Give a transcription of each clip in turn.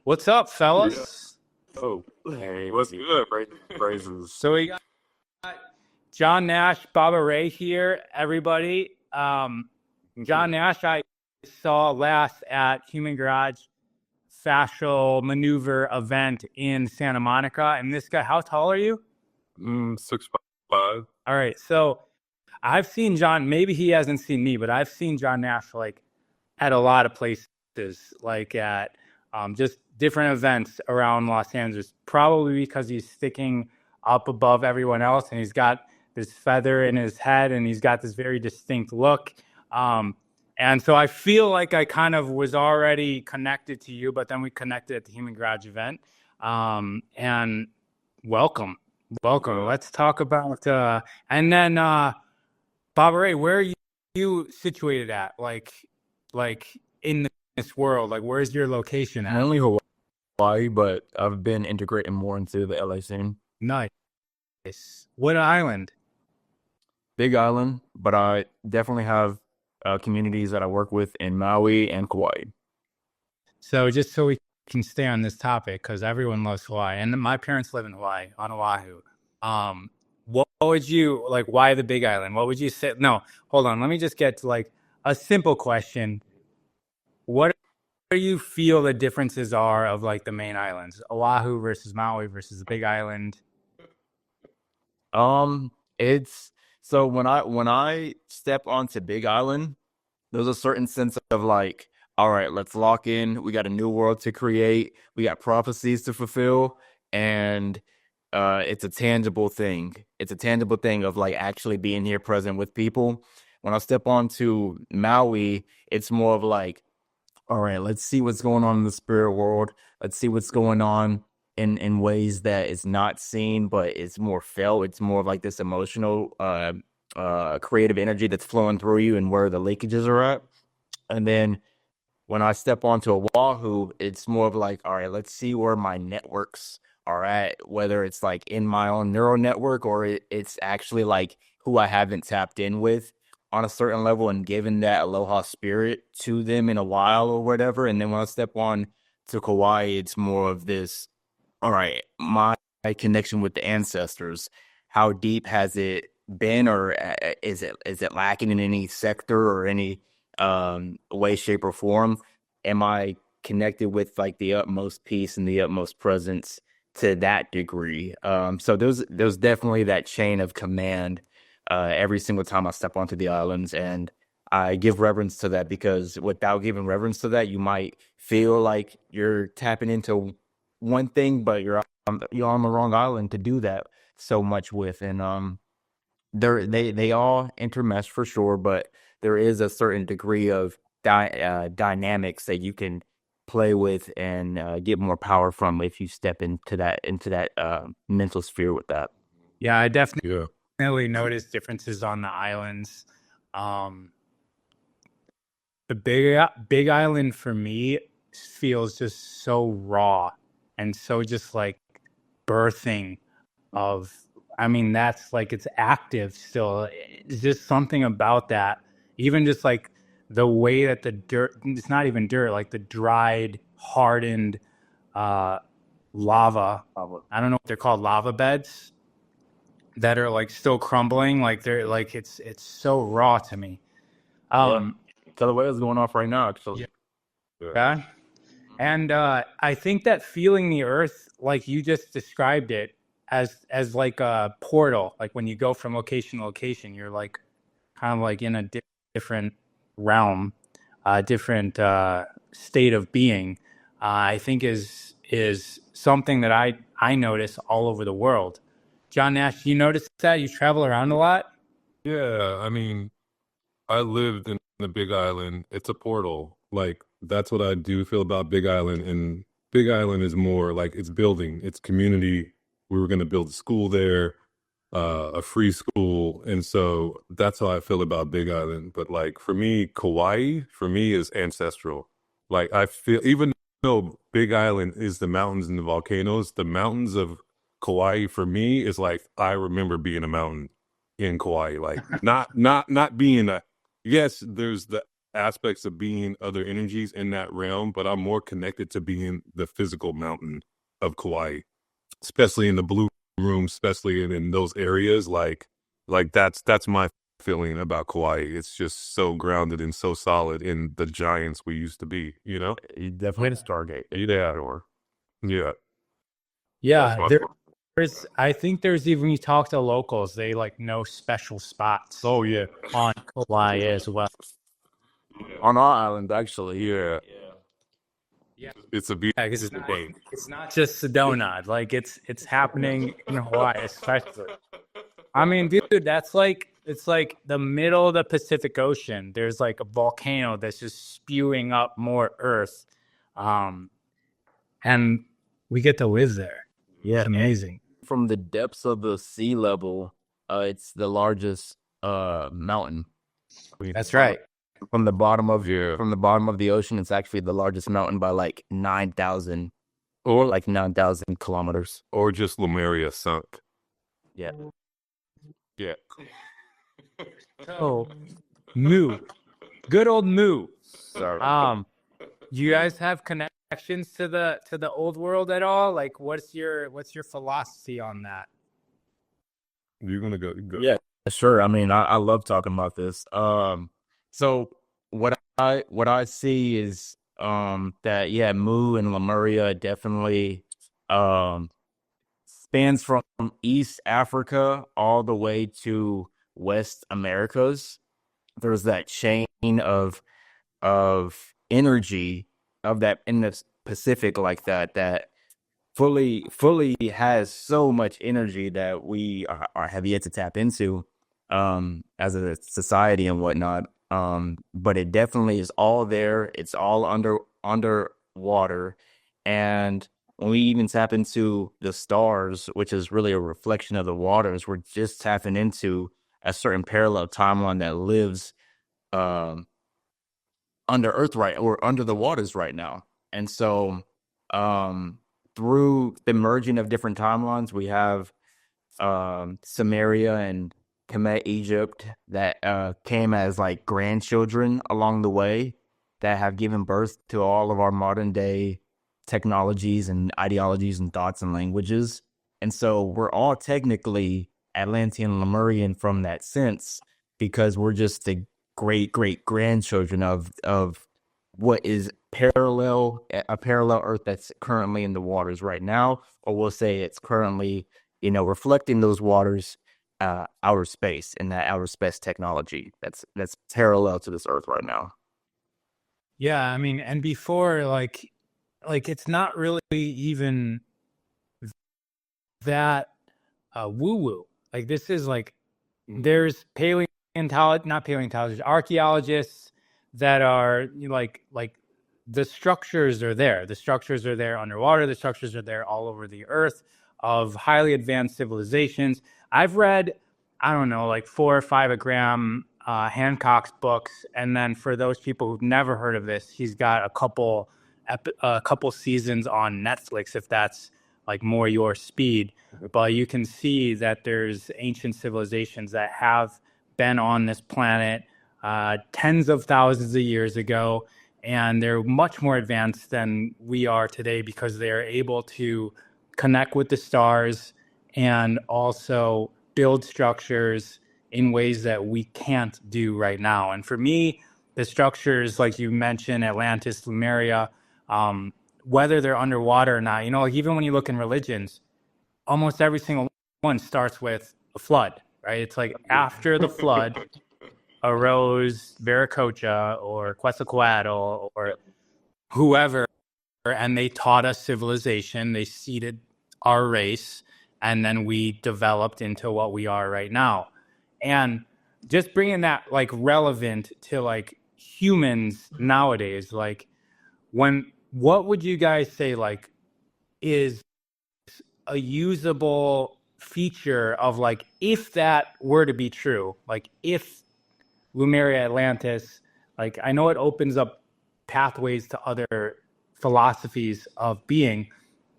What's up, Yeah. fellas? Oh, hey, what's good? Praises. So we got Jon Nash, Baba Ray here, everybody. Jon Nash, I saw last at Human Garage Fascial Maneuver event in Santa Monica. And this guy, how tall are you? 6'5". All right, so I've seen John. Maybe he hasn't seen me, but I've seen Jon Nash like at a lot of places, like at just different events around Los Angeles. Probably because he's sticking up above everyone else, and he's got this feather in his head, and he's got this very distinct look. And so I feel like I kind of was already connected to you, but then we connected at the Human Garage event. And welcome. Let's talk about and then Baba Ray, where are you situated at? Like in this world, like where's your location at? Only Hawaii, but I've been integrating more into the LA scene. Nice. What island? Big Island, but I definitely have communities that I work with in Maui and Kauai. So just so we can stay on this topic, because everyone loves Hawaii, and my parents live in Hawaii, on Oahu. What would you like? Why the Big Island? What would you say? No, hold on. Let me just get to like a simple question. What do you feel the differences are of like the main islands, Oahu versus Maui versus the Big Island? It's so when I step onto Big Island, there's a certain sense of like, all right, let's lock in. We got a new world to create. We got prophecies to fulfill, and it's a tangible thing. It's a tangible thing of like actually being here present with people. When I step onto Maui, it's more of like, all right, let's see what's going on in the spirit world. Let's see what's going on in ways that is not seen, but it's more felt. It's more of like this emotional, creative energy that's flowing through you and where the leakages are at. And then when I step onto Oahu, it's more of like, all right, let's see where my networks are at, whether it's like in my own neural network or it's actually like who I haven't tapped in with on a certain level and given that aloha spirit to them in a while or whatever. And then when I step on to Kauai, it's more of this, all right, my connection with the ancestors, how deep has it been, or is it lacking in any sector or any way, shape, or form? Am I connected with like the utmost peace and the utmost presence to that degree? So there's definitely that chain of command every single time I step onto the islands, and I give reverence to that, because without giving reverence to that, you might feel like you're tapping into one thing, but you're on the wrong island to do that so much with. And they all intermesh for sure, but there is a certain degree of dynamics that you can play with and get more power from if you step into that mental sphere with that. Yeah, I definitely noticed differences on the islands. The Big Island for me feels just so raw and so just like birthing of, I mean, that's like, it's active still. It's just something about that. Even just like the way that the dirt, it's not even dirt, like the dried, hardened lava. I don't know what they're called, lava beds that are like still crumbling. Like they're like, it's so raw to me. Tell the way it's going off right now, actually. Yeah. And I think that feeling the earth, like you just described it, as like a portal, like when you go from location to location, you're like kind of like in a different realm, different state of being. I think is something that I notice all over the world. Jon Nash, you notice that you travel around a lot? Yeah, I mean, I lived in the Big Island. It's a portal. Like, that's what I do feel about Big Island. And Big Island is more like it's building, it's community. We were going to build a school there, a free school. And so that's how I feel about Big Island. But like for me, Kauai, for me, is ancestral. Like I feel, even though Big Island is the mountains and the volcanoes, the mountains of Kauai for me is like, I remember being a mountain in Kauai, like not being a, yes, there's the aspects of being other energies in that realm, but I'm more connected to being the physical mountain of Kauai, especially in the blue room, especially in those areas. Like that's my feeling about Kauai. It's just so grounded and so solid in the giants we used to be, you know? You definitely to Stargate. Yeah. Yeah. Yeah, That's my there's. I think there's even you talk to locals, they like know special spots. Oh yeah. On Kauai as well. On our island, actually. Yeah. Yeah, It's a because beautiful place. it's not just Sedona. Like it's happening in Hawaii, especially. I mean, dude, that's like it's like the middle of the Pacific Ocean. There's like a volcano that's just spewing up more earth, and we get to live there. Yeah. It's amazing. From the depths of the sea level, it's the largest mountain. That's right. From the bottom of the ocean, it's actually the largest mountain by like 9,000 kilometers. Or just Lemuria sunk. Yeah. Yeah. So, Moo, good old Moo. Sorry. You guys have connections to the old world at all? Like, what's your philosophy on that? You're gonna go. Yeah, sure. I mean, I love talking about this. So what I see is that Mu and Lemuria definitely spans from East Africa all the way to West Americas. There's that chain of energy of that in the Pacific like that fully has so much energy that we have yet to tap into as a society and whatnot. But it definitely is all there. It's all underwater. And when we even tap into the stars, which is really a reflection of the waters, we're just tapping into a certain parallel timeline that lives under Earth or under the waters right now. And so through the merging of different timelines, we have Samaria and Kemet, Egypt, that came as like grandchildren along the way that have given birth to all of our modern day technologies and ideologies and thoughts and languages. And so we're all technically Atlantean Lemurian from that sense, because we're just the great grandchildren of what is a parallel Earth that's currently in the waters right now, or we'll say it's currently, reflecting those waters, outer space, and that outer space technology that's parallel to this Earth right now. Yeah, I mean, and before, like it's not really even that woo-woo. Like, this is like, there's archaeologists that are like the structures are there. The structures are there underwater. The structures are there all over the earth of highly advanced civilizations. I've read, I don't know, like 4 or 5 of Graham Hancock's books, and then for those people who've never heard of this, he's got a couple seasons on Netflix, if that's like more your speed. But you can see that there's ancient civilizations that have been on this planet tens of thousands of years ago, and they're much more advanced than we are today because they're able to connect with the stars and also build structures in ways that we can't do right now. And for me, the structures, like you mentioned, Atlantis, Lemuria, whether they're underwater or not, like even when you look in religions, almost every single one starts with a flood, right? It's like after the flood arose Viracocha or Quetzalcoatl or whoever, and they taught us civilization, they seeded our race, and then we developed into what we are right now. And just bringing that like relevant to like humans nowadays, like what would you guys say like is a usable feature of like, if that were to be true, like if Lemuria, Atlantis, like I know it opens up pathways to other philosophies of being,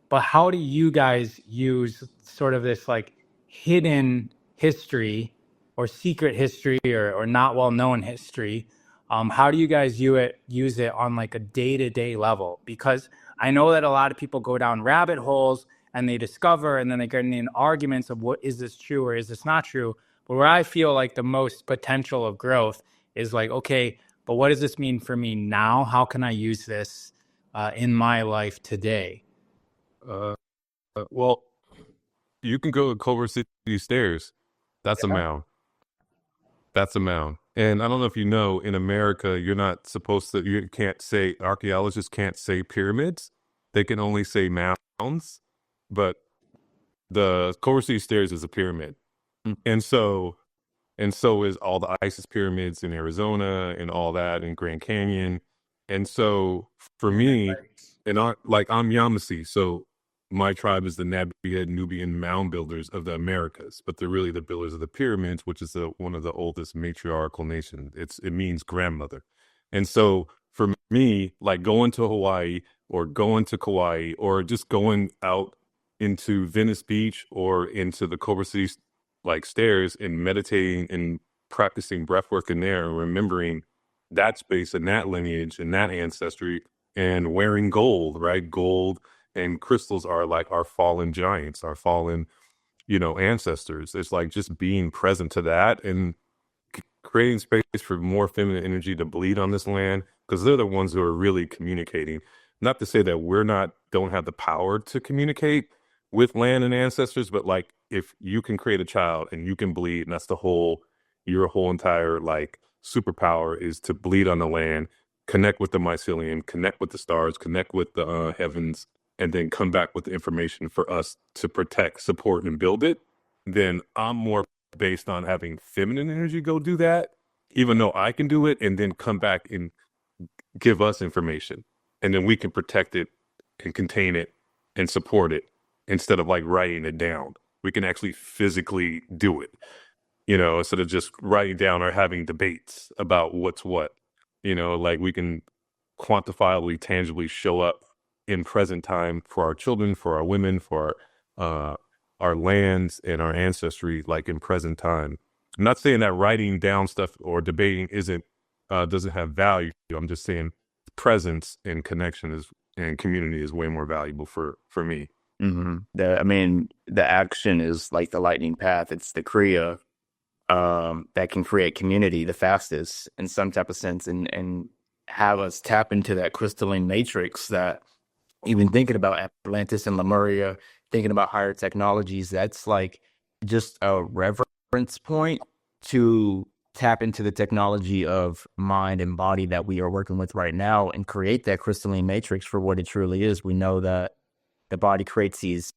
but how do you guys use sort of this like hidden history or secret history or not well-known history How do you guys use it on like a day-to-day level? Because I know that a lot of people go down rabbit holes and they discover, and then they get in arguments of what is this true or is this not true. But where I feel like the most potential of growth is like, okay, but what does this mean for me now? How can I use this in my life today? Uh, well, you can go to Culver City Stairs. That's a mound. That's a mound. And I don't know if you know, in America, you're not supposed to, you can't say, archaeologists can't say pyramids. They can only say mounds. But the Culver City Stairs is a pyramid. And so is all the ISIS pyramids in Arizona and all that in Grand Canyon. And so for me, and I'm Yamasee, so my tribe is the Nabihad Nubian mound builders of the Americas, but they're really the builders of the pyramids, which is one of the oldest matriarchal nations. It means grandmother. And so for me, like going to Hawaii or going to Kauai or just going out into Venice Beach or into the Culver City stairs and meditating and practicing breath work in there and remembering that space and that lineage and that ancestry and wearing gold, right? Gold and crystals are like our fallen giants, our fallen, ancestors. It's like just being present to that and creating space for more feminine energy to bleed on this land, because they're the ones who are really communicating. Not to say that don't have the power to communicate with land and ancestors, but like if you can create a child and you can bleed, and that's your whole entire like superpower is to bleed on the land, connect with the mycelium, connect with the stars, connect with the heavens, and then come back with the information for us to protect, support, and build it, then I'm more based on having feminine energy go do that, even though I can do it, and then come back and give us information. And then we can protect it and contain it and support it instead of like writing it down. We can actually physically do it, instead of just writing down or having debates about what's what. Like we can quantifiably, tangibly show up in present time for our children, for our women, for our lands and our ancestry, like in present time. I'm not saying that writing down stuff or debating doesn't have value. I'm just saying presence and connection and community is way more valuable for me. Mm-hmm. The action is like the lightning path. It's the Kriya that can create community the fastest in some type of sense, and have us tap into that crystalline matrix that, even thinking about Atlantis and Lemuria, thinking about higher technologies, that's like just a reference point to tap into the technology of mind and body that we are working with right now and create that crystalline matrix for what it truly is. We know that the body creates these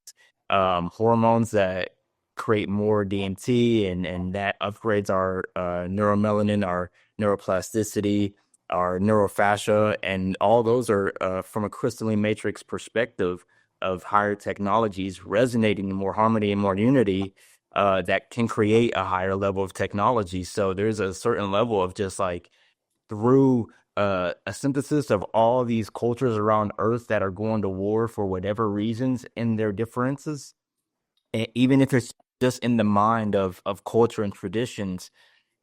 hormones that create more DMT, and that upgrades our neuromelanin, our neuroplasticity, our neurofascia, and all those are from a crystalline matrix perspective of higher technologies resonating in more harmony and more unity that can create a higher level of technology. So there's a certain level of just like through a synthesis of all these cultures around Earth that are going to war for whatever reasons in their differences, and even if it's just in the mind of culture and traditions,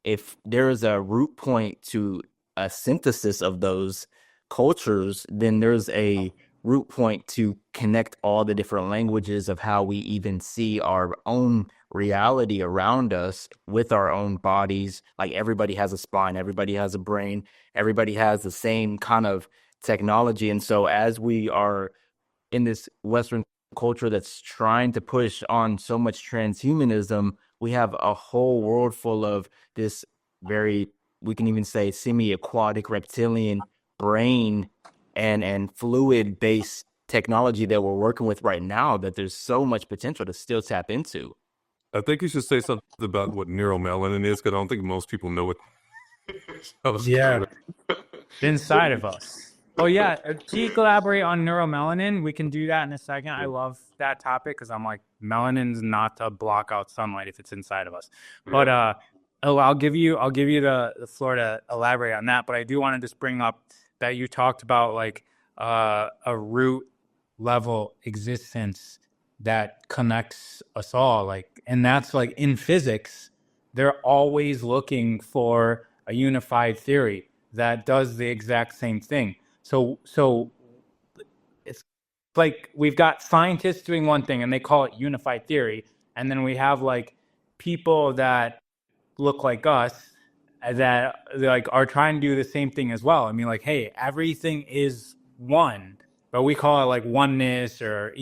if there is a root point to a synthesis of those cultures, then there's a root point to connect all the different languages of how we even see our own reality around us with our own bodies. Like everybody has a spine, everybody has a brain, everybody has the same kind of technology. And so as we are in this Western culture that's trying to push on so much transhumanism, we have a whole world full of this very, we can even say, semi-aquatic reptilian brain and fluid-based technology that we're working with right now, that there's so much potential to still tap into. I think you should say something about what neuromelanin is, because I don't think most people know what. Yeah, inside of us. Oh yeah, can you collaborate on neuromelanin? We can do that in a second. I love that topic because I'm like, melanin's not to block out sunlight if it's inside of us. But I'll give you the floor to elaborate on that. But I do want to just bring up that you talked about like a root level existence that connects us all, like, and that's like in physics, they're always looking for a unified theory. that does the exact same thing. So it's like we've got scientists doing one thing and they call it unified theory, and then we have like people that look like us that like are trying to do the same thing as well. I mean, like, hey, everything is one, but we call it like oneness, or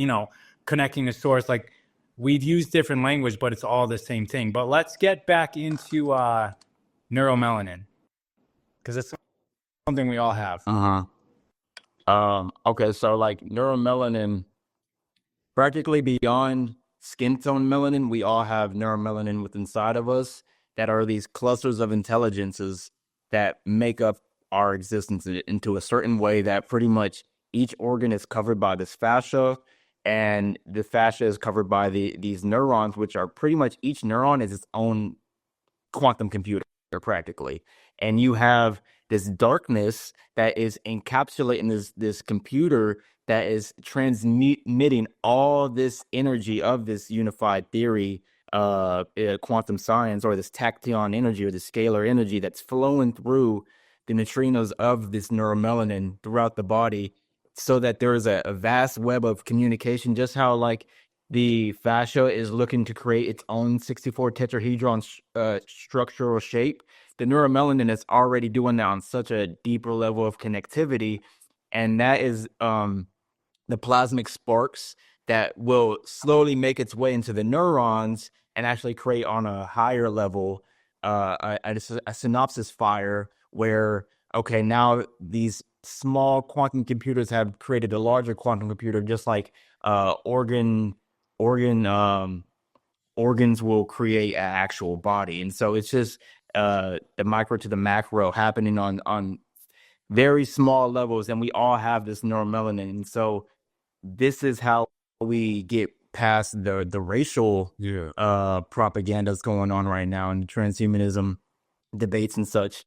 connecting to source. Like, we've used different language, but it's all the same thing. But let's get back into neuromelanin, because it's something we all have. Okay, so like neuromelanin, practically beyond skin tone melanin, we all have neuromelanin within inside of us that are these clusters of intelligences that make up our existence into a certain way that pretty much each organ is covered by this fascia, and the fascia is covered by these neurons, which are pretty much each neuron is its own quantum computer practically. And you have this darkness that is encapsulating this computer that is transmitting all this energy of this unified theory, quantum science, or this tachyon energy, or the scalar energy that's flowing through the neutrinos of this neuromelanin throughout the body, so that there is a vast web of communication. Just how like the fascia is looking to create its own 64 tetrahedron structural shape, the neuromelanin is already doing that on such a deeper level of connectivity. And that is the plasmic sparks that will slowly make its way into the neurons and actually create on a higher level a synopsis fire where, okay, now these small quantum computers have created a larger quantum computer, just like organs will create an actual body. And so it's just the micro to the macro happening on very small levels, and we all have this neuromelanin. And so this is how we get past the racial propagandas going on right now, and transhumanism debates and such,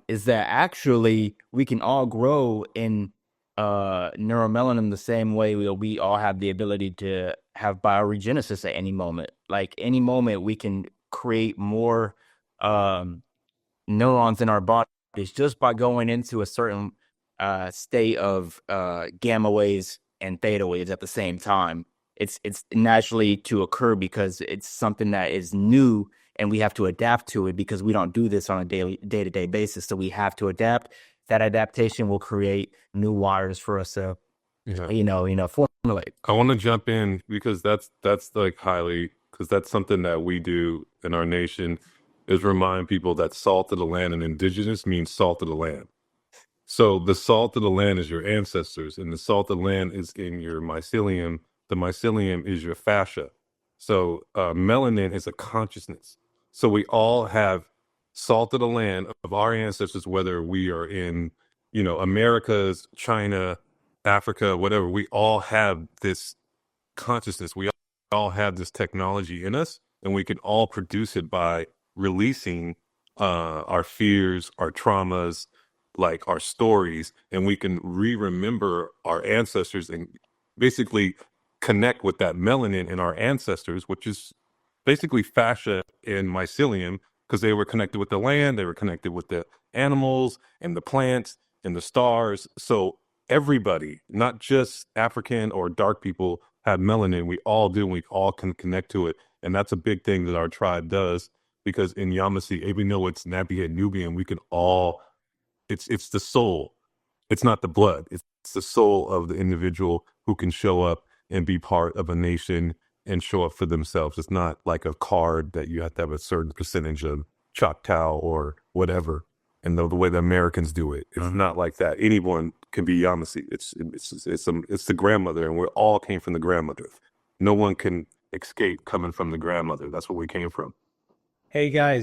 is that actually we can all grow in neuromelanin the same way we all have the ability to have bioregenesis at any moment. Like any moment we can create more neurons in our bodies just by going into a certain state of gamma waves and theta waves at the same time. It's naturally to occur because it's something that is new, and we have to adapt to it because we don't do this on a day-to-day basis. So we have to adapt. That adaptation will create new wires for us to, formulate. I want to jump in because that's like highly, because that's something that we do in our nation, is remind people that salt of the land and indigenous means salt of the land. So the salt of the land is your ancestors, and the salt of the land is in your mycelium. The mycelium is your fascia. So melanin is a consciousness. So we all have salt of the land of our ancestors, whether we are in, Americas, China, Africa, whatever. We all have this consciousness. We all have this technology in us, and we can all produce it by releasing our fears, our traumas, like our stories, and we can remember our ancestors and basically connect with that melanin in our ancestors, which is basically fascia and mycelium, because they were connected with the land, they were connected with the animals and the plants and the stars. So everybody, not just African or dark people, have melanin. We all do, and we all can connect to it. And that's a big thing that our tribe does, because in Yamasee, even though it's Nappy Head Nubian, we can all, it's the soul. It's not the blood. It's the soul of the individual who can show up and be part of a nation and show up for themselves. It's not like a card that you have to have a certain percentage of Choctaw or whatever. And the way the Americans do it, it's not like that. Anyone can be Yamasee. It's the grandmother, and we all came from the grandmother. No one can escape coming from the grandmother. That's where we came from. Hey guys,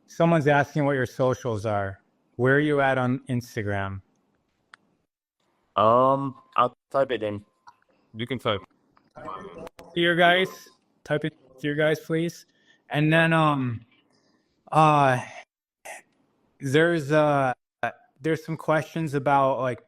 someone's asking what your socials are. Where are you at on Instagram? I'll type it in. You can type. Your guys, type it to your guys, please. And then there's some questions about like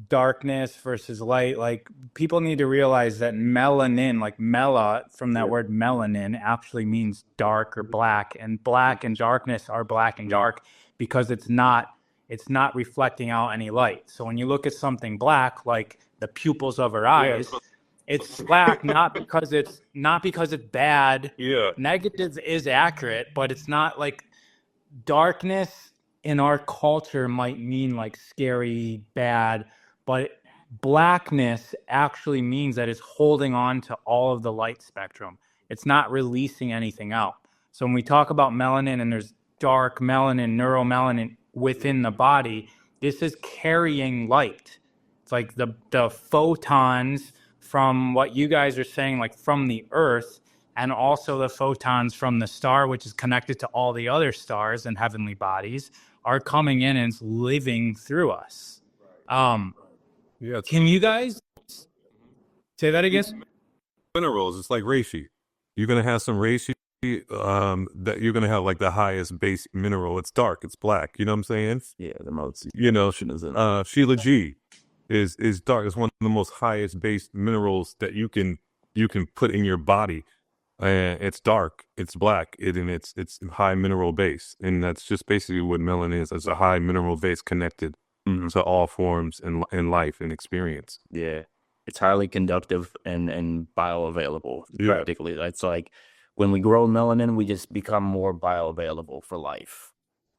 darkness versus light. Like people need to realize that melanin, like mela from that word melanin, actually means dark or black, and black and darkness are black and dark because it's not reflecting out any light. So when you look at something black, like the pupils of our eyes, it's black not because it's bad. Yeah. Negative is accurate, but it's not like darkness in our culture might mean like scary, bad, but blackness actually means that it's holding on to all of the light spectrum. It's not releasing anything out. So when we talk about melanin and there's dark melanin, neuromelanin within the body, this is carrying light. It's like the photons from what you guys are saying, like from the earth, and also the photons from the star, which is connected to all the other stars and heavenly bodies, are coming in and living through us. Yeah. Can you guys say that again? Minerals, it's like reishi. You're going to have some reishi that you're going to have like the highest base mineral. It's dark, it's black. You know what I'm saying? Yeah, the most. You know, Sheila G is dark. It's one of the most highest base minerals that you can put in your body. And it's dark, it's black, and it's high mineral base, and that's just basically what melanin is. It's a high mineral base connected to all forms in life and experience. Yeah, it's highly conductive and bioavailable. Yeah. Practically, it's like when we grow melanin, we just become more bioavailable for life.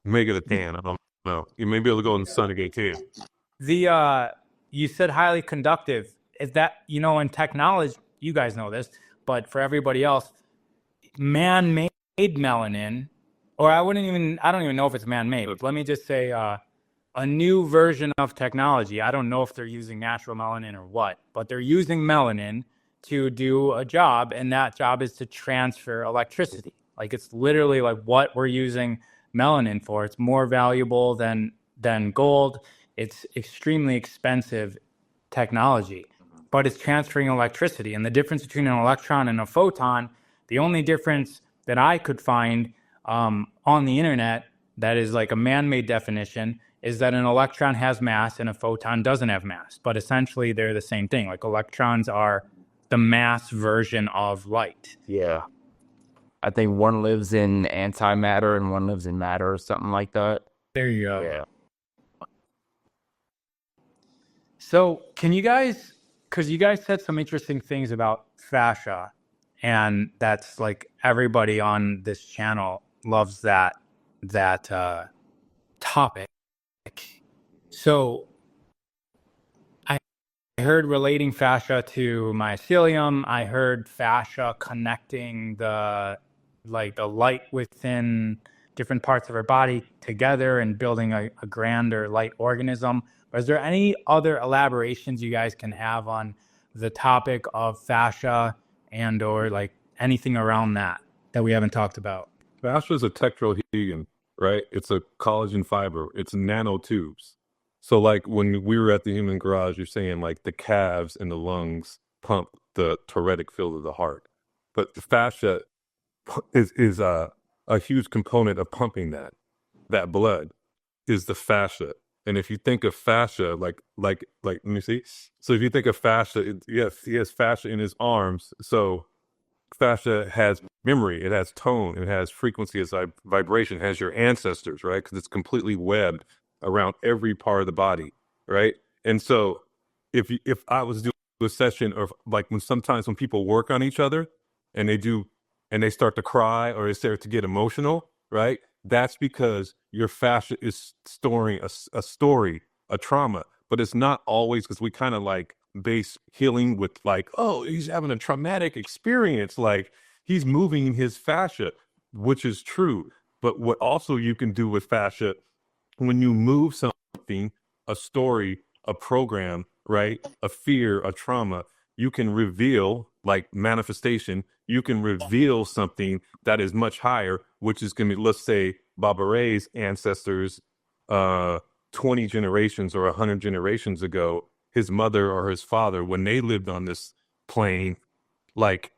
Make it a tan. I don't know. You may be able to go in the sun and get tan. You said highly conductive. Is that, in technology, you guys know this, but for everybody else, man-made melanin, or I don't even know if it's man-made. Let me just say a new version of technology. I don't know if they're using natural melanin or what, but they're using melanin to do a job, and that job is to transfer electricity. Like it's literally like what we're using melanin for. It's more valuable than gold. It's extremely expensive technology, but it's transferring electricity. And the difference between an electron and a photon, the only difference that I could find on the internet that is like a man-made definition is that an electron has mass and a photon doesn't have mass. But essentially, they're the same thing. Like electrons are the mass version of light. Yeah. I think one lives in antimatter and one lives in matter or something like that. There you go. Yeah. So can you guys, because you guys said some interesting things about fascia, and that's like everybody on this channel loves that topic. So I heard relating fascia to mycelium. I heard fascia connecting the light within different parts of our body together and building a grander light organism. Is there any other elaborations you guys can have on the topic of fascia and or like anything around that we haven't talked about? Fascia is a tetrahedron, right? It's a collagen fiber. It's nanotubes. So like when we were at the Human Garage, you're saying like the calves and the lungs pump the thoracic field of the heart. But the fascia is a huge component of pumping that blood is the fascia. And if you think of fascia, like let me see. So if you think of fascia, yes, he has fascia in his arms. So fascia has memory, it has tone, it has frequency, it has vibration, it has your ancestors, right? Because it's completely webbed around every part of the body, right? And so if I was doing a session of like sometimes when people work on each other and they start to cry or they start to get emotional, right? That's because your fascia is storing a story, a trauma, but it's not always, because we kind of like base healing with like, oh, he's having a traumatic experience, like he's moving his fascia, which is true. But what also you can do with fascia, when you move something, a story, a program, right, a fear, a trauma, you can reveal, like manifestation, you can reveal something that is much higher, which is going to be, let's say, Baba Ray's ancestors 20 generations or 100 generations ago, his mother or his father, when they lived on this plane, like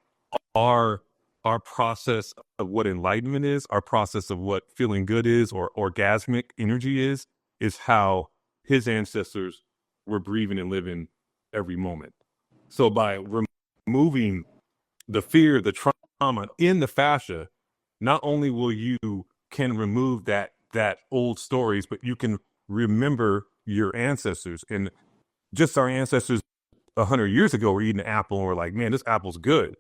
our process of what enlightenment is, our process of what feeling good is or orgasmic energy is how his ancestors we're breathing and living every moment. So by removing the fear, the trauma in the fascia, not only will you can remove that old stories, but you can remember your ancestors. And just our ancestors 100 years ago were eating an apple and we're like, man, this apple's good.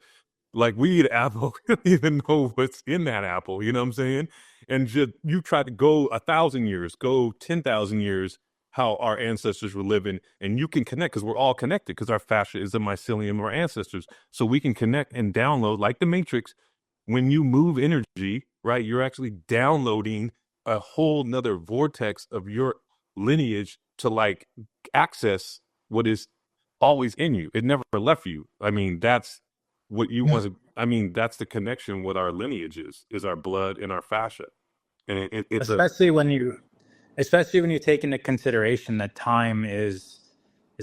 Like we eat an apple, we don't even know what's in that apple. You know what I'm saying? And just you try to go 1,000 years, go 10,000 years, how our ancestors were living, and you can connect because we're all connected because our fascia is the mycelium of our ancestors. So we can connect and download like the Matrix. When you move energy, right, you're actually downloading a whole nother vortex of your lineage to like access what is always in you. It never left you. I mean, that's what you want to, I mean, that's the connection with our lineage is our blood and our fascia. And it's especially when you take into consideration that time is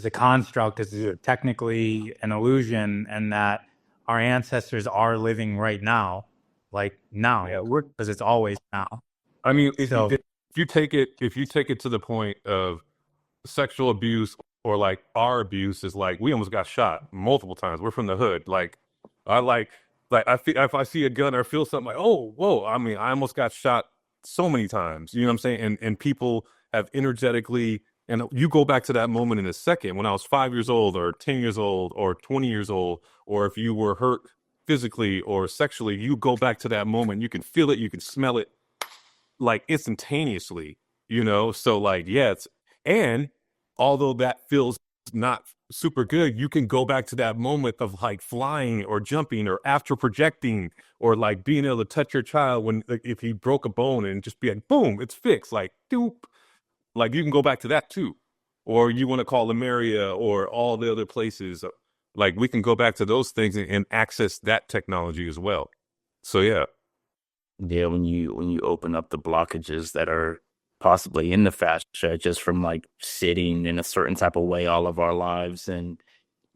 a construct, is technically an illusion, and that our ancestors are living right now, like now, because it's always now. I mean, if So you take it to the point of sexual abuse or like our abuse is like we almost got shot multiple times. We're from the hood. Like I I feel if I see a gun or feel something like, oh, whoa. I mean, I almost got shot so many times. You know what I'm saying? And people have energetically, and you go back to that moment in a second when I was 5 years old or 10 years old or 20 years old, or if you were hurt physically or sexually, you go back to that moment. You can feel it, you can smell it like instantaneously, you know? So like, yeah, and although that feels not super good, you can go back to that moment of like flying or jumping or astral projecting or like being able to touch your child when, like, if he broke a bone and just be like, boom, it's fixed. Like, doop. Like you can go back to that too. Or you want to call Lemuria or all the other places. Like we can go back to those things and access that technology as well. So yeah. Yeah, when you open up the blockages that are possibly in the fascia just from like sitting in a certain type of way all of our lives and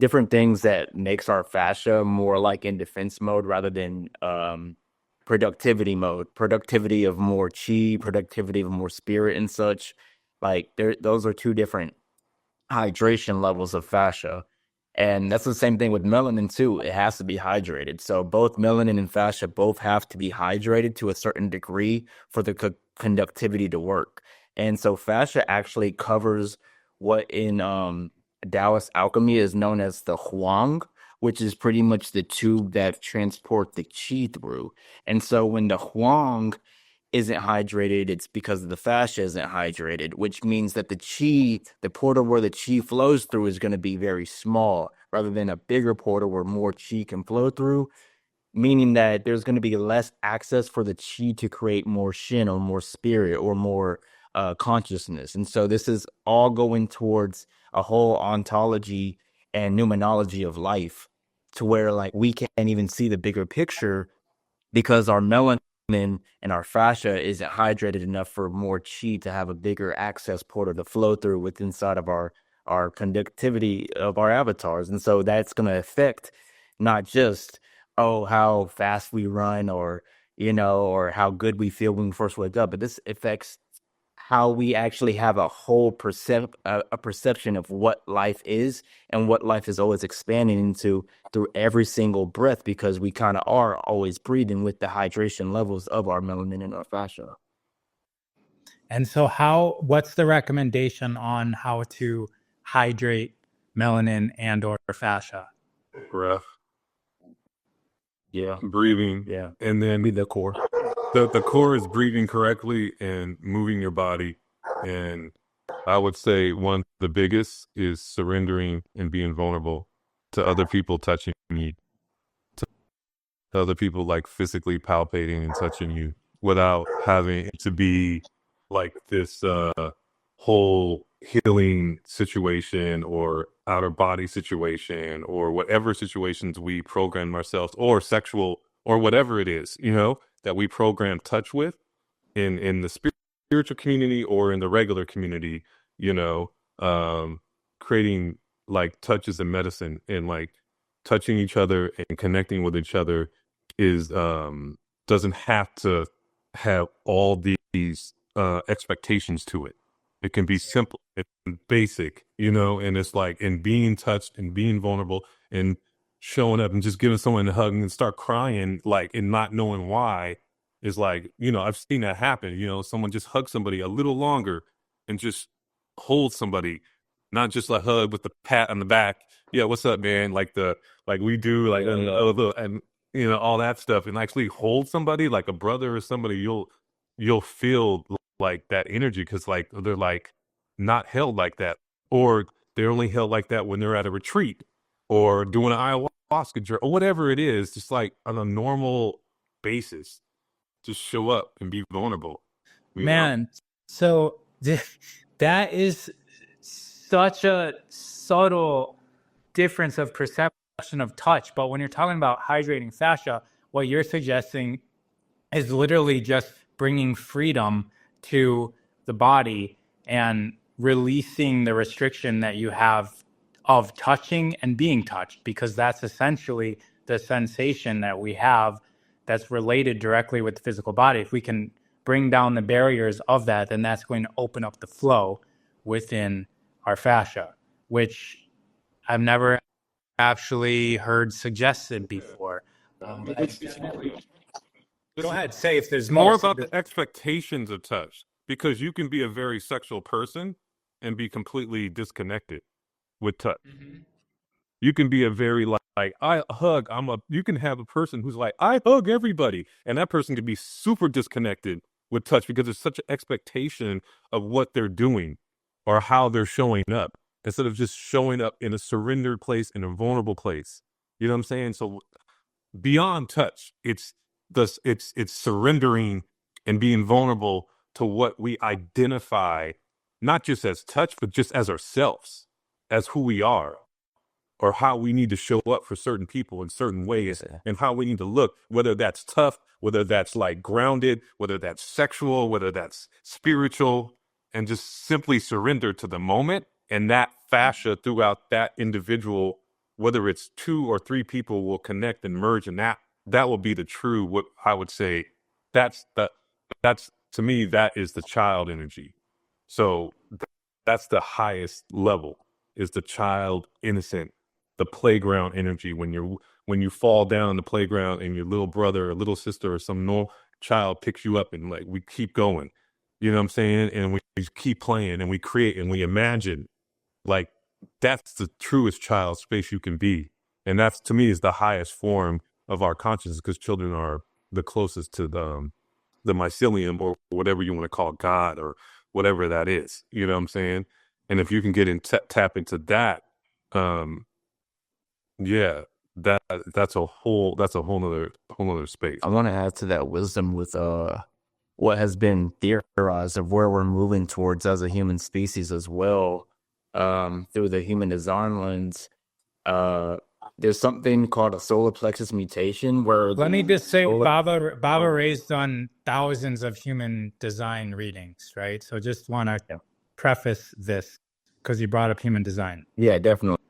different things that makes our fascia more like in defense mode rather than productivity mode, productivity of more chi, productivity of more spirit and such. Like those are two different hydration levels of fascia. And that's the same thing with melanin too. It has to be hydrated. So both melanin and fascia both have to be hydrated to a certain degree for the conductivity to work. And so fascia actually covers what in Taoist alchemy is known as the huang, which is pretty much the tube that transport the qi through. And so when the huang isn't hydrated, it's because the fascia isn't hydrated, which means that the chi, the portal where the chi flows through is going to be very small rather than a bigger portal where more chi can flow through, meaning that there's going to be less access for the chi to create more shin or more spirit or more consciousness. And so this is all going towards a whole ontology and numerology of life to where like we can't even see the bigger picture because our melanin and our fascia isn't hydrated enough for more chi to have a bigger access portal to flow through with inside of our conductivity of our avatars. And so that's going to affect not just, oh, how fast we run or, you know, or how good we feel when we first wake up, but this affects how we actually have a whole perception of what life is and what life is always expanding into through every single breath, because we kind of are always breathing with the hydration levels of our melanin and our fascia. And so what's the recommendation on how to hydrate melanin and or fascia? Breath. Yeah. Breathing. Yeah. And then Be the core. The core is breathing correctly and moving your body. And I would say one of the biggest is surrendering and being vulnerable to other people touching you, to other people like physically palpating and touching you without having it to be like this whole healing situation or outer body situation or whatever situations we program ourselves or sexual or whatever it is, you know, that we program touch with in the spiritual community or in the regular community, you know, creating like touches and medicine and like touching each other and connecting with each other is doesn't have to have all these expectations to it. It can be simple and basic, you know, and it's like, and being touched and being vulnerable and showing up and just giving someone a hug and start crying, like, and not knowing why is like, you know, I've seen that happen. You know, someone just hug somebody a little longer and just hold somebody, not just a hug with the pat on the back. Yeah, what's up, man? Like we do, like, oh, look, and, you know, all that stuff, and actually hold somebody like a brother or somebody, you'll feel like that energy, because like they're like not held like that, or they're only held like that when they're at a retreat or doing an ayahuasca journey or whatever it is. Just like on a normal basis, just show up and be vulnerable. Man, so that is such a subtle difference of perception of touch. But when you're talking about hydrating fascia, what you're suggesting is literally just bringing freedom to the body and releasing the restriction that you have of touching and being touched, because that's essentially the sensation that we have that's related directly with the physical body. If we can bring down the barriers of that, then that's going to open up the flow within our fascia, which I've never actually heard suggested before. Go ahead, say if there's More more about the expectations of touch, because you can be a very sexual person and be completely disconnected with touch. You can be a very like I hug. You can have a person who's like, I hug everybody, and that person can be super disconnected with touch because there's such an expectation of what they're doing or how they're showing up, instead of just showing up in a surrendered place, in a vulnerable place. You know what I'm saying? So beyond touch, it's surrendering and being vulnerable to what we identify, not just as touch, but just as ourselves, as who we are, or how we need to show up for certain people in certain ways, and how we need to look, whether that's tough, whether that's like grounded, whether that's sexual, whether that's spiritual, and just simply surrender to the moment. And that fascia throughout that individual, whether it's 2 or 3 people, will connect and merge, and that will be the true, what I would say, that's to me, that is the child energy. So that's the highest level, is the child innocent, the playground energy. When you fall down in the playground and your little brother or little sister or some normal child picks you up, and like we keep going, you know what I'm saying? And we keep playing and we create and we imagine, like, that's the truest child space you can be. And that's, to me, is the highest form of our consciousness, because children are the closest to the mycelium, or whatever you want to call God, or whatever that is. You know what I'm saying? And if you can get in, tap into that, yeah, that's a whole nother space. I want to add to that wisdom with what has been theorized of where we're moving towards as a human species as well, through the human design lens. There's something called a solar plexus mutation where Let me just say, Baba Ray's done thousands of human design readings, right? So just want to preface this because you brought up human design. Yeah, definitely.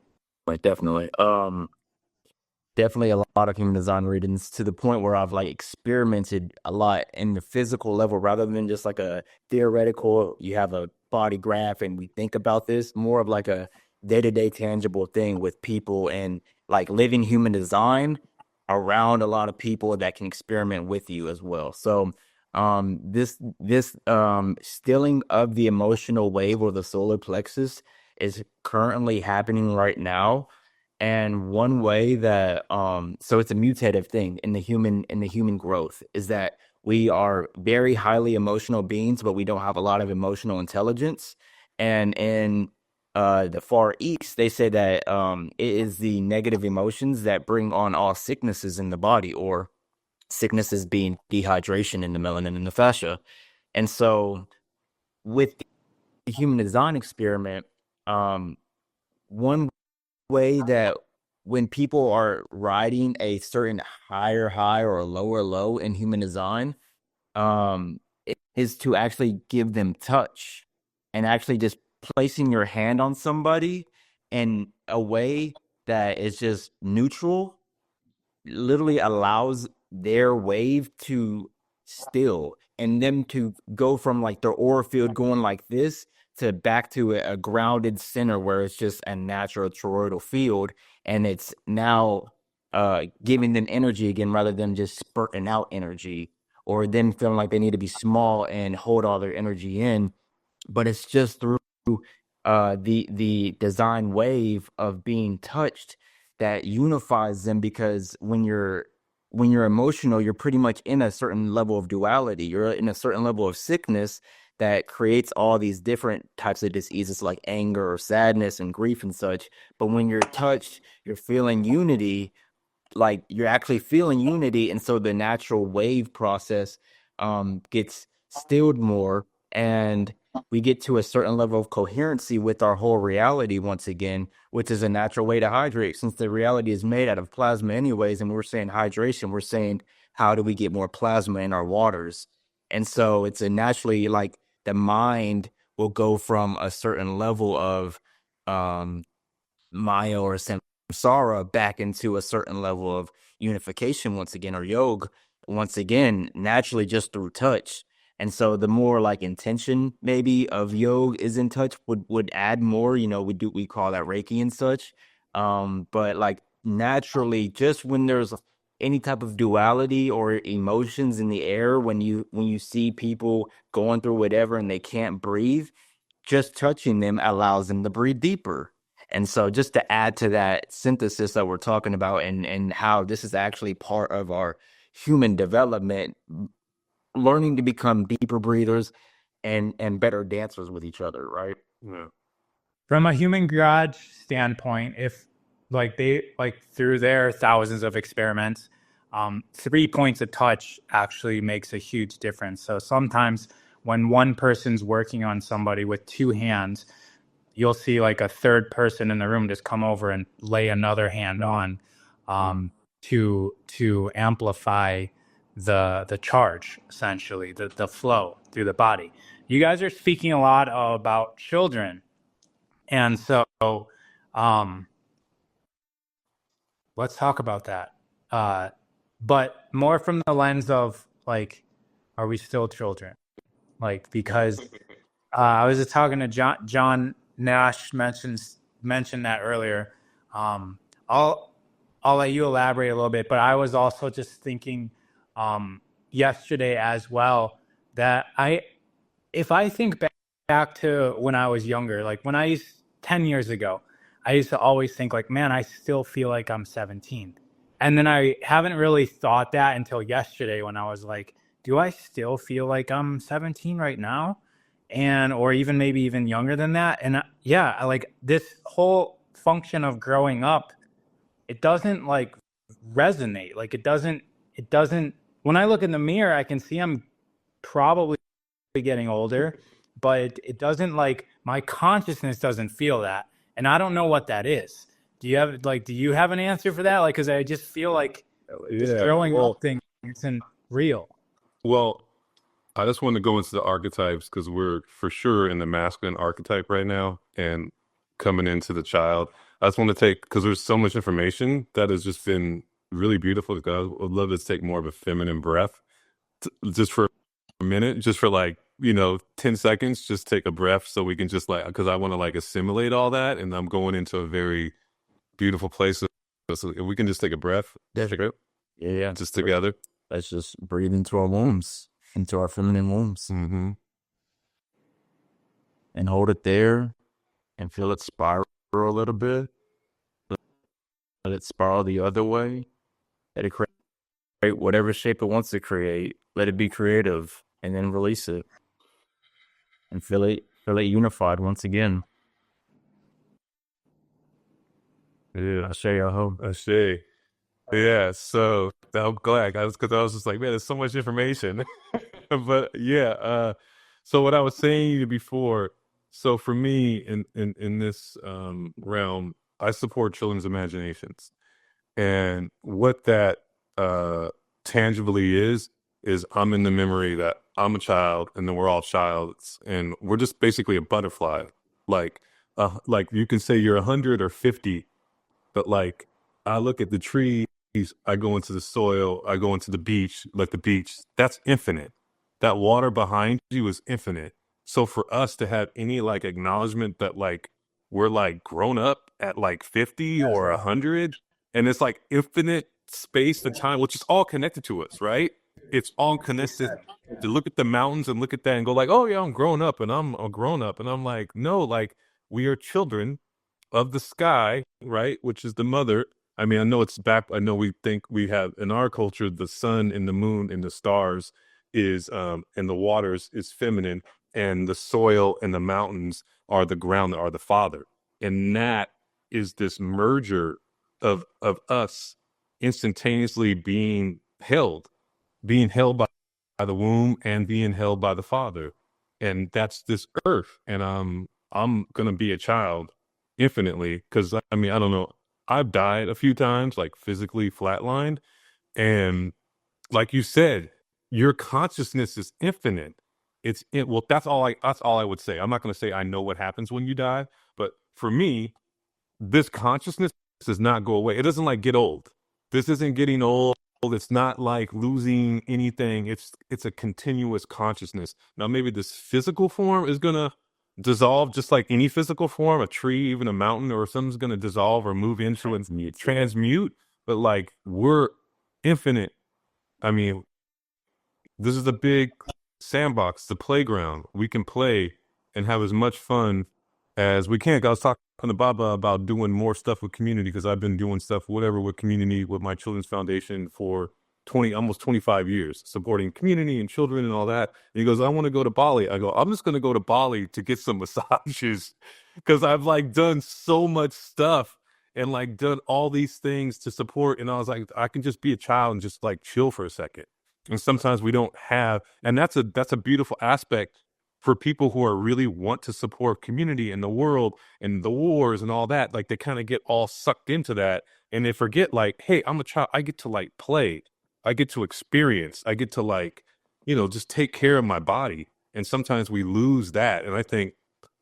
Definitely a lot of human design readings, to the point where I've like experimented a lot in the physical level, rather than just like a theoretical, you have a body graph and we think about this, more of like a day-to-day tangible thing with people, and like living human design around a lot of people that can experiment with you as well. So this stilling of the emotional wave, or the solar plexus, is currently happening right now. And one way that so it's a mutative thing in the human growth, is that we are very highly emotional beings, but we don't have a lot of emotional intelligence. And in the Far East, they say that it is the negative emotions that bring on all sicknesses in the body, or sicknesses being dehydration in the melanin and the fascia. And so with the human design experiment, one way that when people are riding a certain higher high or a lower low in human design, is to actually give them touch, and actually just placing your hand on somebody in a way that is just neutral, literally allows their wave to still, and them to go from like their aura field going like this back to a grounded center where it's just a natural toroidal field, and it's now giving them energy again rather than just spurting out energy or them feeling like they need to be small and hold all their energy in. But it's just through the design wave of being touched that unifies them, because when you're emotional, you're pretty much in a certain level of duality. You're in a certain level of sickness that creates all these different types of diseases like anger or sadness and grief and such. But when you're touched, you're feeling unity, like you're actually feeling unity. And so the natural wave process gets stilled more, and we get to a certain level of coherency with our whole reality once again, which is a natural way to hydrate. Since the reality is made out of plasma anyways, and we're saying hydration, we're saying, how do we get more plasma in our waters? And so it's a naturally, like, the mind will go from a certain level of Maya or samsara back into a certain level of unification once again, or yoga once again, naturally, just through touch. And so the more like intention maybe of yoga is in touch would add more, we call that Reiki and such. But like naturally, just when there's any type of duality or emotions in the air, when you see people going through whatever and they can't breathe, just touching them allows them to breathe deeper. And so just to add to that synthesis that we're talking about, and how this is actually part of our human development, learning to become deeper breathers and better dancers with each other, right? Yeah. From a human garage standpoint, if through their thousands of experiments, 3 points of touch actually makes a huge difference. So sometimes when one person's working on somebody with 2 hands, you'll see like a third person in the room just come over and lay another hand on to amplify the charge, essentially, the flow through the body. You guys are speaking a lot about children. And so let's talk about that. But more from the lens of like, are we still children? Like, because I was just talking to Jon Nash mentioned that earlier. I'll let you elaborate a little bit, but I was also just thinking yesterday as well that if I think back to when I was younger, like 10 years ago, I used to always think like, man, I still feel like I'm 17. And then I haven't really thought that until yesterday when I was like, do I still feel like I'm 17 right now? Or even maybe even younger than that. And I like this whole function of growing up, it doesn't like resonate. Like it doesn't, when I look in the mirror, I can see I'm probably getting older, but it doesn't, like, my consciousness doesn't feel that. And I don't know what that is. Do you have an answer for that? Like, cause I just feel like this growing up thing isn't real. Well, I just want to go into the archetypes because we're for sure in the masculine archetype right now and coming into the child. I just want to take, because there's so much information that has just been really beautiful. I would love to take more of a feminine breath just for a minute, just for 10 seconds, just take a breath so we can just because I want to assimilate all that. And I'm going into a very beautiful place. So if we can just take a breath. Yeah. Just together. Let's just breathe into our wombs, into our feminine wombs. Mm-hmm. And hold it there and feel it spiral a little bit. Let it spiral the other way. Let it create whatever shape it wants to create. Let it be creative, and then release it. And feel it unified once again. Yeah. Ashe, Aho. Ashe. Yeah, so I'm glad because I was just like, man, there's so much information. But yeah, so what I was saying before, so for me in this realm, I support children's imaginations. And what that tangibly is I'm in the memory that I'm a child and then we're all childs and we're just basically a butterfly. Like you can say you're 100 or 50, but I look at the trees, I go into the soil, I go into the beach, that's infinite. That water behind you is infinite. So for us to have any like acknowledgement that like we're like grown up at like 50 or 100, and it's like infinite space and time, which is all connected to us, right? It's all connected. To look at the mountains and look at that and go like, oh yeah, I'm grown up and I'm a grown up. And I'm like, no, like we are children of the sky, right? Which is the mother. I mean, I know it's back. I know we think we have in our culture, the sun and the moon and the stars is, and the waters is feminine, and the soil and the mountains are the ground, are the father. And that is this merger of us instantaneously being held by the womb and being held by the father. And that's this earth. And I'm gonna be a child infinitely, because I mean, I don't know. I've died a few times, like physically flatlined. And like you said, your consciousness is infinite. Well, that's all I would say. I'm not gonna say I know what happens when you die, but for me, this consciousness does not go away. It doesn't like get old. This isn't getting old. It's not like losing anything. It's a continuous consciousness. Now maybe this physical form is gonna dissolve just like any physical form, a tree, even a mountain or something's gonna dissolve or move into and transmute. But like we're infinite. I mean, this is a big sandbox, the playground. We can play and have as much fun as we can. I was talking to Baba about doing more stuff with community, because I've been doing stuff, whatever, with community with my children's foundation for almost 25 years, supporting community and children and all that. And he goes, I want to go to Bali. I go, I'm just going to go to Bali to get some massages, because I've like done so much stuff and like done all these things to support. And I was like, I can just be a child and just like chill for a second. And sometimes we don't have, and that's a beautiful aspect for people who are really want to support community in the world and the wars and all that. Like they kind of get all sucked into that and they forget like, hey, I'm a child. I get to like play. I get to experience. I get to like, just take care of my body. And sometimes we lose that. And I think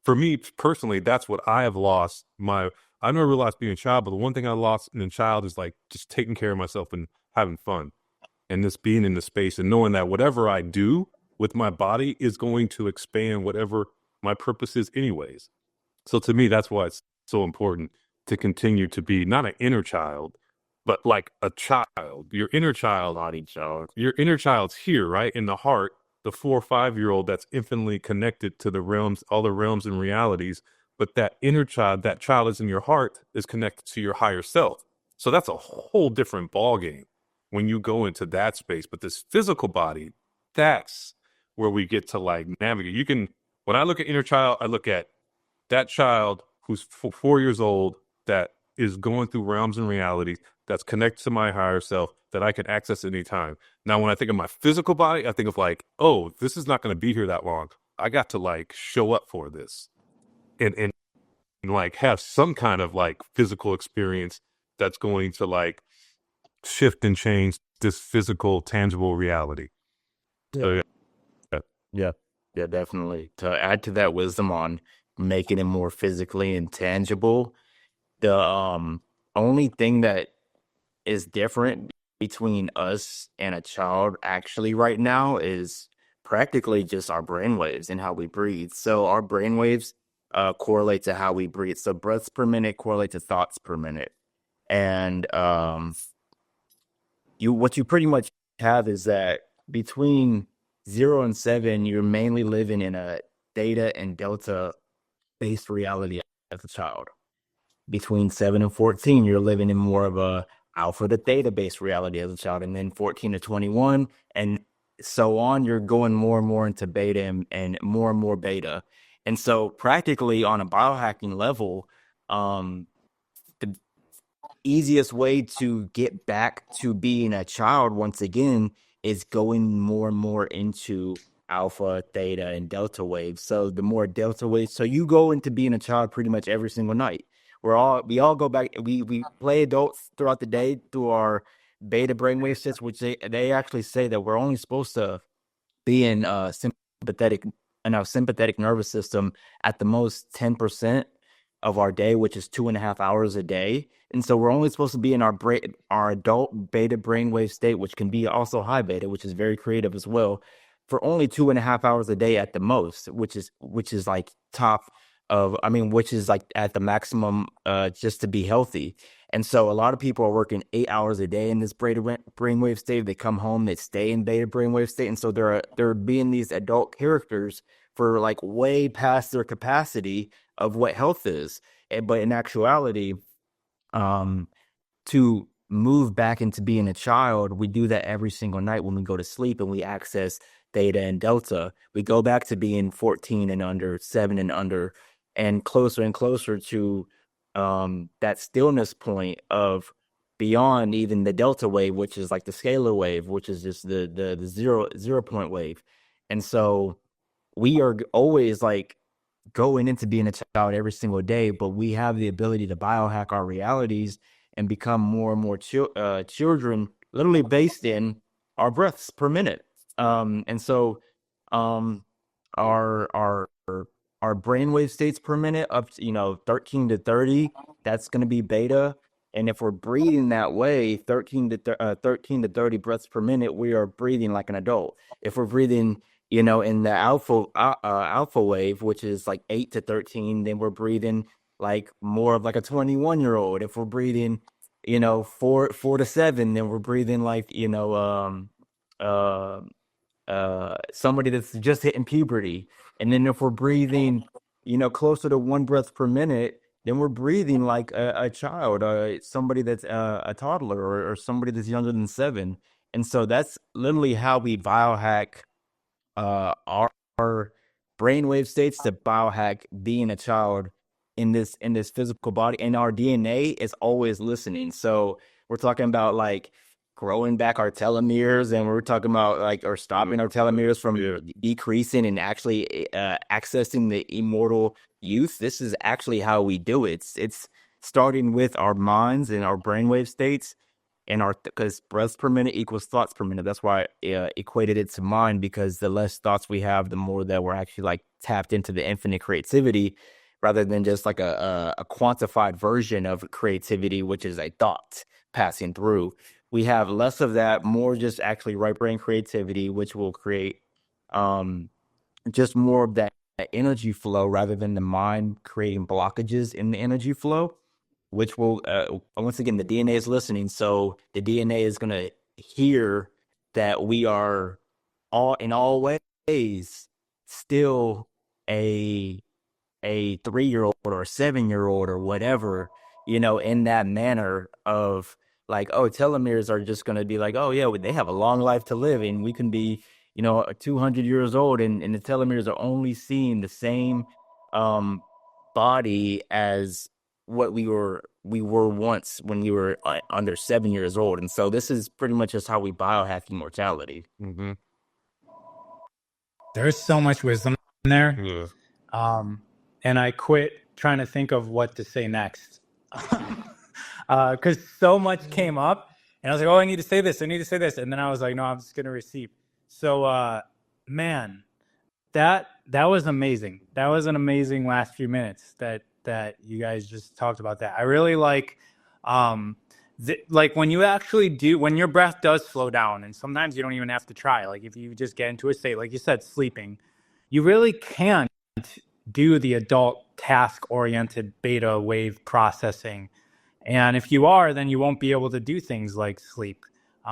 for me personally, that's what I have lost. I never realized being a child, but the one thing I lost in a child is like just taking care of myself and having fun. And this being in the space and knowing that whatever I do with my body is going to expand whatever my purpose is anyways. So to me, that's why it's so important to continue to be not an inner child, but like a child. Your inner child, Body child. your inner child's here, right? In the heart, the 4 or 5-year-old that's infinitely connected to the realms, all the realms and realities. But that inner child, that child is in your heart, is connected to your higher self. So that's a whole different ballgame when you go into that space. But this physical body, that's where we get to like navigate. When I look at inner child, I look at that child who's 4 years old, that is going through realms and realities, that's connected to my higher self, that I can access anytime. Now, when I think of my physical body, I think of like, oh, this is not going to be here that long. I got to like show up for this and like have some kind of like physical experience that's going to like shift and change this physical, tangible reality. So Yeah, definitely. To add to that wisdom on making it more physically intangible, the only thing that is different between us and a child actually right now is practically just our brainwaves and how we breathe. So our brainwaves correlate to how we breathe. So breaths per minute correlate to thoughts per minute. And what you pretty much have is that between 0 and 7, you're mainly living in a theta and delta based reality as a child. Between 7 and 14, you're living in more of a alpha to theta based reality as a child. And then 14 to 21 and so on, you're going more and more into beta and more beta. And so practically on a biohacking level, the easiest way to get back to being a child once again is going more and more into alpha, theta, and delta waves. So the more delta waves, so you go into being a child pretty much every single night. We all go back. We play adults throughout the day through our beta brainwave sets, which they actually say that we're only supposed to be in sympathetic nervous system at the most 10% of our day, which is 2.5 hours a day. And so we're only supposed to be in our adult beta brainwave state, which can be also high beta, which is very creative as well, for only 2.5 hours a day at the most, which is like top of, I mean, which is like at the maximum just to be healthy. And so a lot of people are working 8 hours a day in this brainwave state. They come home, they stay in beta brainwave state, and so they're being these adult characters for like way past their capacity of what health is. But in actuality, to move back into being a child, we do that every single night when we go to sleep and we access theta and delta. We go back to being 14 and under, 7 and under, and closer to that stillness point of beyond even the delta wave, which is like the scalar wave, which is just the 0 point wave. And so we are always like going into being a child every single day, but we have the ability to biohack our realities and become more and more children, literally based in our breaths per minute. And so our brainwave states per minute up to 13 to 30, that's going to be beta. And if we're breathing that way, 13 to 30 breaths per minute, we are breathing like an adult. If we're breathing in the alpha wave, which is like 8 to 13, then we're breathing like more of like a 21-year-old. If we're breathing, 4 to 7, then we're breathing like, somebody that's just hitting puberty. And then if we're breathing, closer to 1 breath per minute, then we're breathing like a child, somebody that's a toddler or somebody that's younger than 7. And so that's literally how we biohack our brainwave states to biohack being a child in this physical body, and our DNA is always listening. So we're talking about like growing back our telomeres, and we're talking about like or stopping our telomeres from decreasing and actually accessing the immortal youth. This is actually how we do it. It's starting with our minds and our brainwave states. And because breaths per minute equals thoughts per minute. That's why I equated it to mind, because the less thoughts we have, the more that we're actually like tapped into the infinite creativity, rather than just like a quantified version of creativity, which is a thought passing through. We have less of that, more just actually right brain creativity, which will create just more of that energy flow rather than the mind creating blockages in the energy flow, which will, once again, the DNA is listening. So the DNA is going to hear that we are in all ways still a 3-year-old or a 7-year-old or whatever, in that manner of like, oh, telomeres are just going to be like, oh yeah, they have a long life to live, and we can be, 200 years old, and the telomeres are only seeing the same body as what we were once when we were under 7 years old. And so this is pretty much just how we biohack immortality. Mm-hmm. There's so much wisdom in there. Yeah. And I quit trying to think of what to say next. Because so much came up, and I was like, oh, I need to say this. And then I was like, no, I'm just going to receive. So, man, that was amazing. That was an amazing last few minutes that you guys just talked about that. I really like, like when you actually when your breath does slow down, and sometimes you don't even have to try. Like if you just get into a state, like you said, sleeping, you really can't do the adult task-oriented beta wave processing. And if you are, then you won't be able to do things like sleep.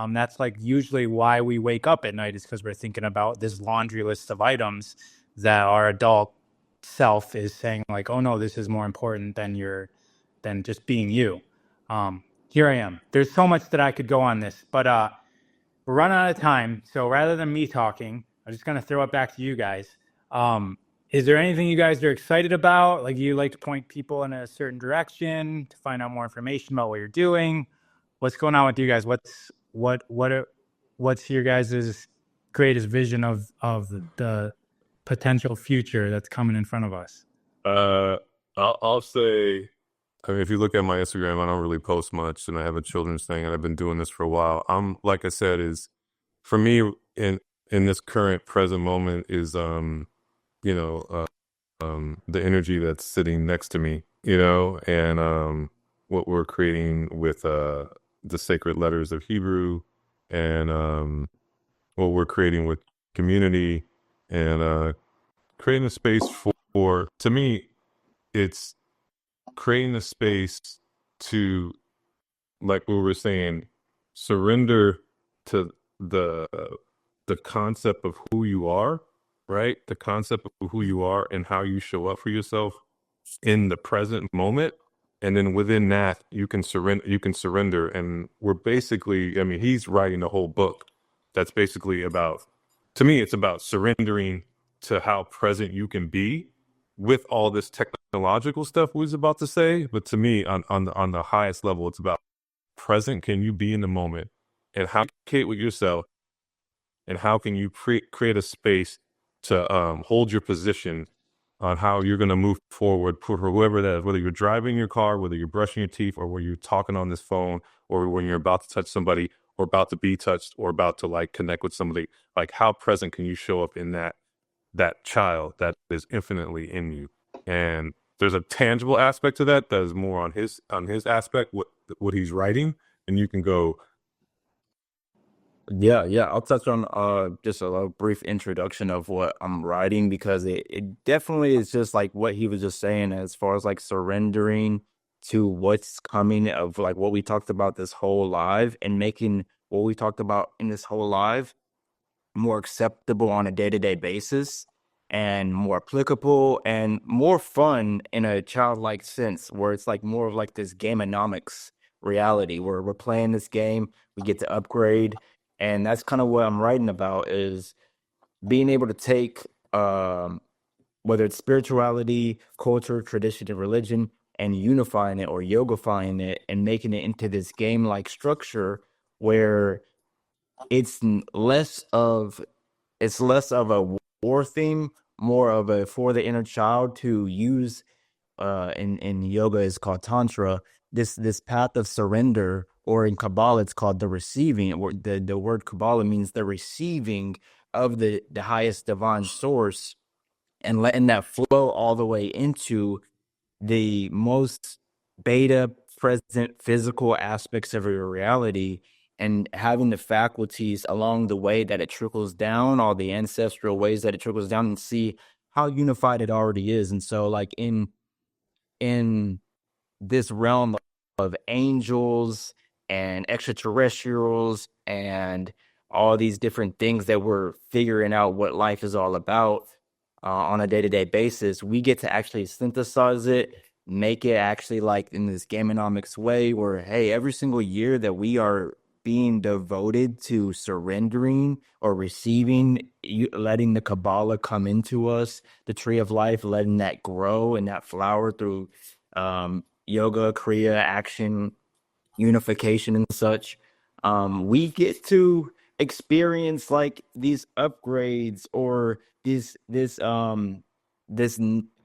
That's like usually why we wake up at night, is because we're thinking about this laundry list of items that our adult self is saying like, oh no, this is more important than just being you. Here I am. There's so much that I could go on this, but we're running out of time. So rather than me talking, I'm just going to throw it back to you guys. Is there anything you guys are excited about? Like you like to point people in a certain direction to find out more information about what you're doing? What's going on with you guys? What's your guys' greatest vision of the potential future that's coming in front of us? I'll say, I mean, if you look at my Instagram, I don't really post much, and I have a children's thing, and I've been doing this for a while. I'm, like I said, is for me in this current present moment is the energy that's sitting next to me, and what we're creating with the sacred letters of Hebrew, and what we're creating with community, and creating a space for, to me, it's creating a space to, like we were saying, surrender to the the concept of who you are, right? The concept of who you are and how you show up for yourself in the present moment. And then within that, you can surrender. And we're basically, I mean, he's writing a whole book that's basically about, to me, it's about surrendering to how present you can be with all this technological stuff we was about to say. But to me, on the highest level, it's about present can you be in the moment, and how communicate with yourself, and how can you create a space to hold your position on how you're going to move forward for whoever that is, whether you're driving your car, whether you're brushing your teeth, or whether you're talking on this phone, or when you're about to touch somebody, or about to be touched, or about to like connect with somebody. Like, how present can you show up in that child that is infinitely in you? And there's a tangible aspect to that is more on his aspect, what he's writing, and you can go. Yeah, I'll touch on just a little brief introduction of what I'm writing, because it definitely is just like what he was just saying, as far as like surrendering to what's coming, of like what we talked about this whole live, and making what we talked about in this whole live more acceptable on a day-to-day basis, and more applicable and more fun in a childlike sense, where it's like more of like this gameonomics reality, where we're playing this game, we get to upgrade. And that's kind of what I'm writing about, is being able to take whether it's spirituality, culture, tradition, and religion, and unifying it or yogifying it and making it into this game-like structure, where it's less of a war theme, more of a for the inner child to use. In yoga is called tantra. This path of surrender, or in Kabbalah it's called the receiving. Or the word Kabbalah means the receiving of the highest divine source, and letting that flow all the way into the most beta present physical aspects of your reality, and having the faculties along the way that it trickles down, all the ancestral ways that it trickles down, and see how unified it already is. And so like in this realm of angels and extraterrestrials and all these different things that we're figuring out what life is all about on a day-to-day basis, we get to actually synthesize it, make it actually like in this gameonomics way, where, hey, every single year that we are being devoted to surrendering or receiving, letting the Kabbalah come into us, the tree of life, letting that grow and that flower through yoga, kriya, action, unification, and such, we get to experience like these upgrades, or this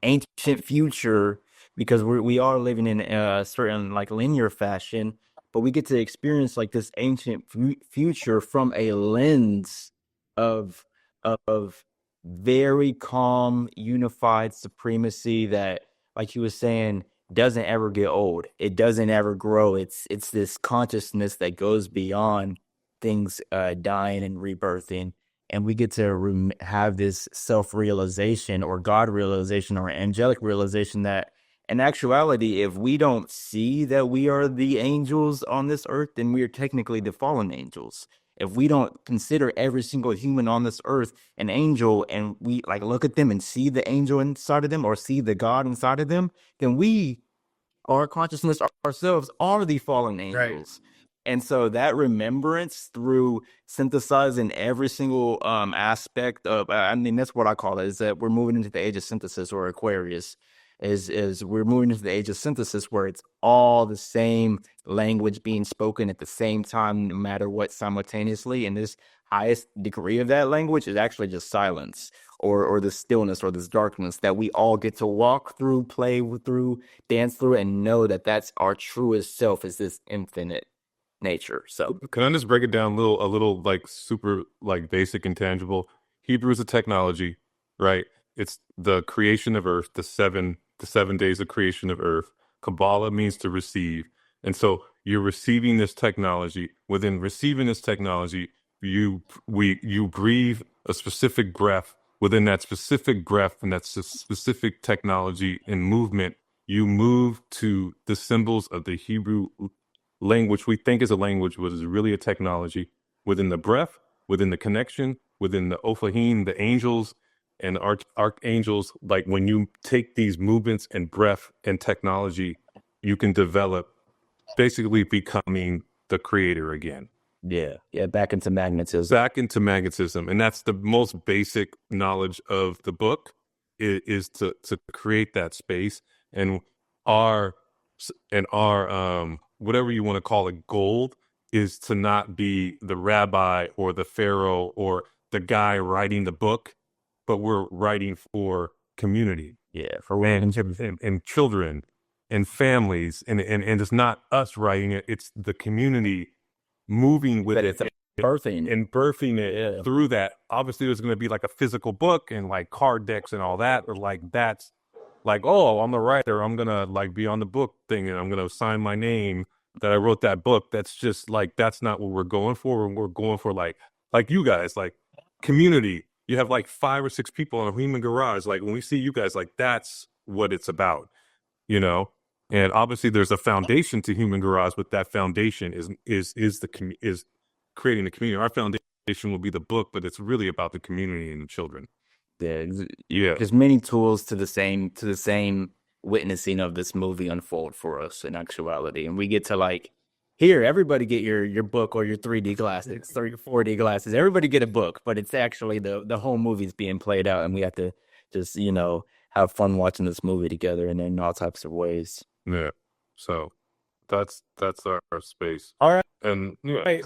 ancient future, because we are living in a certain like linear fashion, but we get to experience like this ancient future from a lens of of very calm, unified supremacy that, like he was saying, doesn't ever get old. It doesn't ever grow. It's this consciousness that goes beyond things dying and rebirthing, and we get to have this self-realization, or God realization, or angelic realization, that in actuality, if we don't see that we are the angels on this earth, then we are technically the fallen angels. If we don't consider every single human on this earth an angel, and we like look at them and see the angel inside of them, or see the God inside of them, then we, our consciousness ourselves, are the fallen angels. Right. And so that remembrance through synthesizing every single aspect of, I mean, that's what I call it, is that we're moving into the age of synthesis, or Aquarius, is we're moving into the age of synthesis, where it's all the same language being spoken at the same time, no matter what, simultaneously. And this highest degree of that language is actually just silence, or the stillness, or this darkness that we all get to walk through, play through, dance through, and know that that's our truest self, is this infinite nature. So Can I just break it down a little like super like basic and tangible? Hebrew is a technology, right? It's the creation of earth, the seven days of creation of earth. Kabbalah means to receive. And so you're receiving this technology. Within receiving this technology, you breathe a specific breath. Within that specific breath and that specific technology and movement, you move to the symbols of the Hebrew language we think is a language, but is really a technology. Within the breath, within the connection, within the Ophahim, the angels and archangels. Like when you take these movements and breath and technology, you can develop basically becoming the creator again. Yeah, back into magnetism. And that's the most basic knowledge of the book is to create that space. And our whatever you want to call it, gold, is to not be the rabbi or the pharaoh or the guy writing the book, but we're writing for community. Yeah, for and children and families, and it's not us writing it, it's the community moving with it birthing it through that. Obviously there's going to be like a physical book and like card decks and all that, or like that's like, oh, I'm the writer, I'm gonna like be on the book thing and I'm gonna sign my name that I wrote that book. That's just like, that's not what we're going for. We're going for like you guys, like community. You have like 5 or 6 people in a human garage. Like when we see you guys, like that's what it's about, you know. And obviously there's a foundation to human garage, but that foundation is creating the community. Our foundation will be the book, but it's really about the community and the children. Yeah. There's many tools to the same witnessing of this movie unfold for us in actuality, and we get to like, here, everybody get your book or your 3D glasses, 4D glasses. Everybody get a book, but it's actually the whole movie's being played out, and we have to just have fun watching this movie together, and in all types of ways. Yeah. So that's our space. All right. And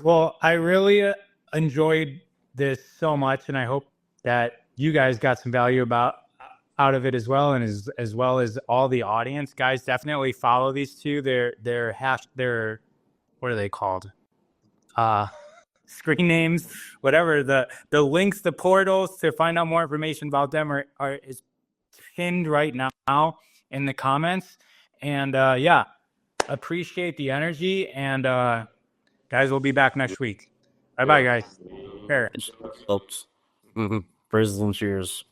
well, I really enjoyed this so much, and I hope that you guys got some value out of it as well, and as well as all the audience. Guys, definitely follow these two. They're what are they called? Screen names, whatever. The links, the portals to find out more information about them is pinned right now in the comments. And appreciate the energy. And guys, we'll be back next week. Bye, guys. Folks. Praises and cheers.